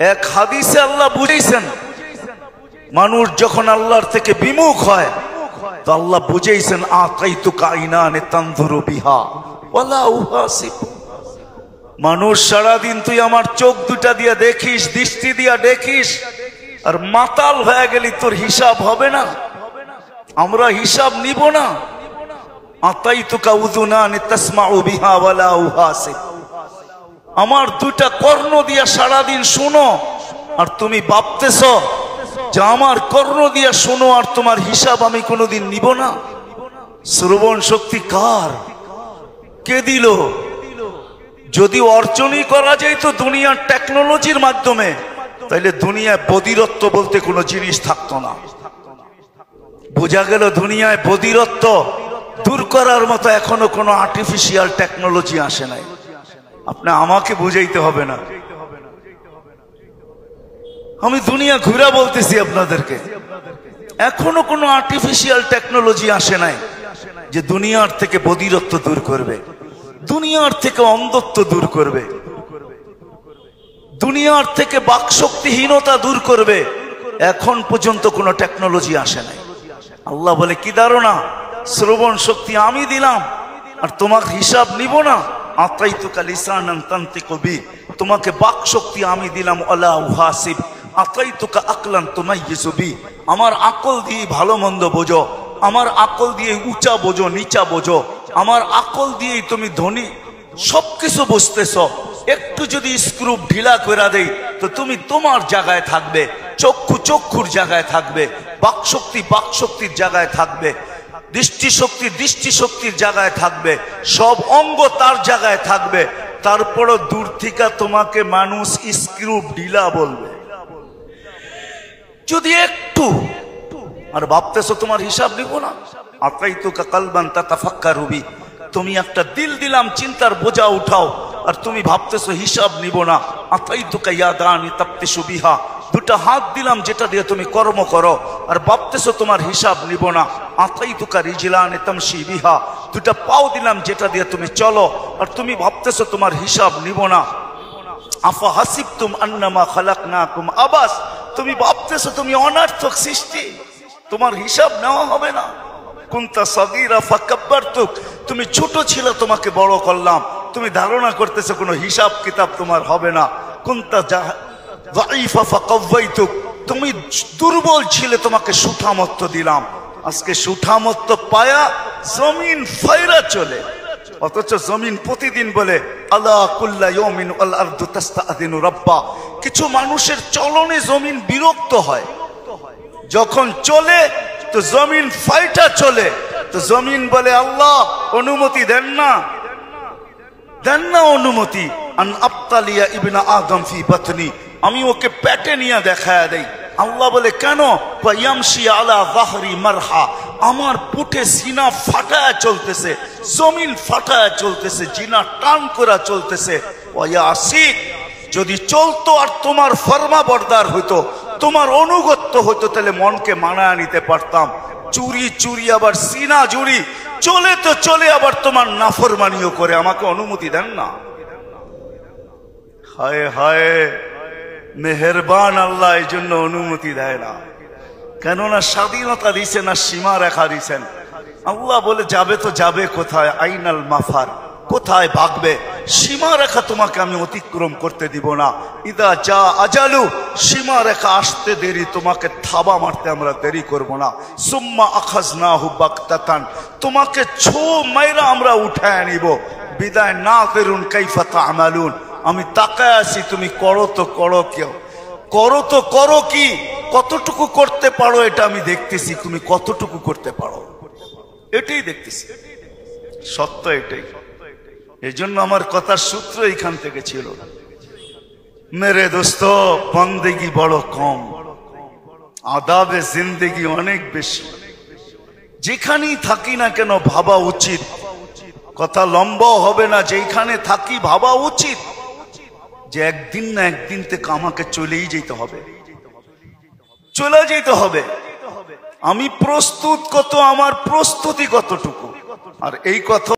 এক হাদিসে আল্লাহ বুঝাইছেন, মানুষ যখন আল্লাহর থেকে বিমুখ হয় তো আল্লাহ বুঝাইছেন আতাইতুকা আইনানে তানজুরু বিহা ওয়ালা উহাসিব। মানুষ সারাদিন তুই আমার চোখ দুটা দিয়া দেখিস, দৃষ্টি দিয়া দেখিস, আর মাতাল হয়ে গেলি, তোর হিসাব হবে না, আমরা হিসাব নিব না। আতাইতুকা উযুনানে তাসমাউ বিহা ওয়ালা উহাসিব। আমার দুটা কর্ণ দিয়া সারাদিন শুনো, আর তুমি ভাবতেছ যে আমার কর্ণ দিয়া শোনো আর তোমার হিসাব আমি কোনোদিন নিব না। শ্রবণ শক্তি কার? কে দিল? যদি অর্জনই করা যায় তো দুনিয়ার টেকনোলজির মাধ্যমে, তাইলে দুনিয়ায় বধিরত্ব বলতে কোনো জিনিস থাকতো না। বোঝা গেল দুনিয়ায় বধিরত্ব দূর করার মতো এখনো কোনো আর্টিফিশিয়াল টেকনোলজি আসে নাই। আপনি আমাকে বুঝাইতে হবে না, আমি দুনিয়া ঘুরা বলতেছি আপনাদেরকে। এখনো কোনো আর্টিফিশিয়াল টেকনোলজি আসে নাই যে দুনিয়ার থেকে বধিরত্ব দূর করবে, দুনিয়ার থেকে অন্ধত্ব দূর করবে, দুনিয়ার থেকে বাকশক্তিহীনতা দূর করবে। এখন পর্যন্ত কোনো টেকনোলজি আসে নাই। আল্লাহ বলে কি ধারণা? শ্রবণ শক্তি আমি দিলাম আর তোমার হিসাব নিব না। আতাইতুকা লিসানান তানতিকু বি, তোমাকে বাক শক্তি আমি দিলাম ওয়ালা উহাসিব। আতাইতুকা আকলান তুমাইয়িজু বি, আমার আকল দিয়ে ভালো মন্দ বোঝো, আমার আকল দিয়ে উঁচা বোঝো নিচা বোঝো, আমার আকল দিয়েই তুমি ধনী সবকিছু বুঝতেছ। একটু যদি স্ক্রু ঢিলা করে দেই তো তুমি তোমার জায়গায় থাকবে, চক্ষু চক্ষুর জায়গায় থাকবে, বাকশক্তি বাকশক্তির জায়গায় থাকবে, দৃষ্টিশক্তি দৃষ্টিশক্তির জায়গায় থাকবে, সব অঙ্গ তার জায়গায় থাকবে। তারপরও দূর থেকে তোমাকে মানুষ স্ক্রু ঢিলা বলবে যদি একটু, আর ভাবতেছো তোমার হিসাব নিব না। আতাইতুকা কালবান তাতাফাক্কারু বি, তুমি একটা দিল দিলাম চিন্তার বোঝা উঠাও, আর তুমি ভাবতেছো হিসাব নিব না। আতাইতুকা ইয়াদানি তাফতিশু বিহা, দুটা হাত দিলাম যেটা দিয়ে তুমি কর্ম করো, আর ভাবতেছো তোমার হিসাব নিব না। আতাইতুকা রিজলানি তামশি বিহা, দুটা পাও দিলাম যেটা দিয়ে তুমি চলো, আর তুমি ভাবতেছো তোমার হিসাব নিব না। আফা হাসিবতুম আন্নামা খালাকনাকুম আবাস, তুমি ভাবতেছো তুমি অনার্থক সৃষ্টি, তোমার হিসাব নেওয়া হবে না। কুনতা সাগীরা ফাকাব্বারতুক, তুমি ছোট ছিল তোমাকে বড় করলাম, তুমি ধারণা করতেছো কোনো হিসাব কিতাব তোমার হবে না। কুনতা যায়ীফা ফাকাওয়াইতুক, তুমি দুর্বল ছিলে তোমাকে সুঠামত্ব দিলাম, আজকে সুঠামত্ব পায়া জমিন ফায়রা চলে। অথচ জমিন প্রতিদিন বলে আলা কুল্লা ইয়াউমিন ওয়াল আরদু তাস্তাআযিনু রাব্বা। কিছু মানুষের চলনে জমিন বিরক্ত হয়, যখন চলে তো জমিন ফাইটা চলে, তো জমিন বলে আল্লাহ অনুমতি দেন না, দেন না অনুমতি। আন আবতালিয়া ইবনা আদম ফি বাতনি, আমি ওকে পেটে নিয়ে দেখায় দেই। আল্লাহ বলে কেন? ইয়ামশি আলা যাহরি মারহা, আমার পুটে জিনা ফাটায় চলতেছে, জমিন ফাটায় চলতেছে, জিনা টান করা চলতেছে। ওয়াসিক, যদি চলতো আর তোমার ফরমা বরদার হইতো, তোমার অনুগত্য হইতো, তাহলে মনকে মানায় নিতে পারতাম। চুরি চুরি আবার সিনা জুড়ি, চলে তো চলে আবার তোমার নাফরমানিও করে, আমাকে অনুমতি দেন না। হায় হায়, মেহেরবান আল্লাহ এই জন্য অনুমতি দেয় না, কেননা স্বাধীনতা দিছেন আর সীমা রেখা দিছেন। আল্লাহ বলে যাবে তো যাবে কোথায়? আইনাল মাফার, কোথায় ভাগবে? সীমা রেখা তোমাকে আমি অতিক্রম করতে দিব না। ইদা যা আজালু, সীমা রেখা আসতে দেরি, তোমাকে থাবা মারতে আমরা দেরি করব না। সুম্মা আখাজনাহু বাগতাতান, তোমাকে ছো মাইরা আমরা উঠায় নিব। বিদায় না করুন কাইফা তা'মালুন, আমি তাকায় আছি, তুমি করো তো করো, কেউ করো তো করো কি, কতটুকু করতে পারো এটা আমি দেখতেছি, তুমি কতটুকু করতে পারো এটাই দেখতেছি। সত্য এটাই। এই জন্য আমার কথার সূত্র এইখান থেকে ছিল, মেরে দোস্ত বন্দেগি বড় কম, আদাবে জিন্দেগি অনেক বেশি। যেখানেই থাকি না কেন ভাবা উচিত, কথা লম্বাও হবে না, যেখানে থাকি ভাবা উচিত যে একদিন না একদিন থেকে আমাকে চলেই যেতে হবে, চলে যেতে হবে। আমি প্রস্তুত কত, আমার প্রস্তুতি কতটুকু, আর এই কথা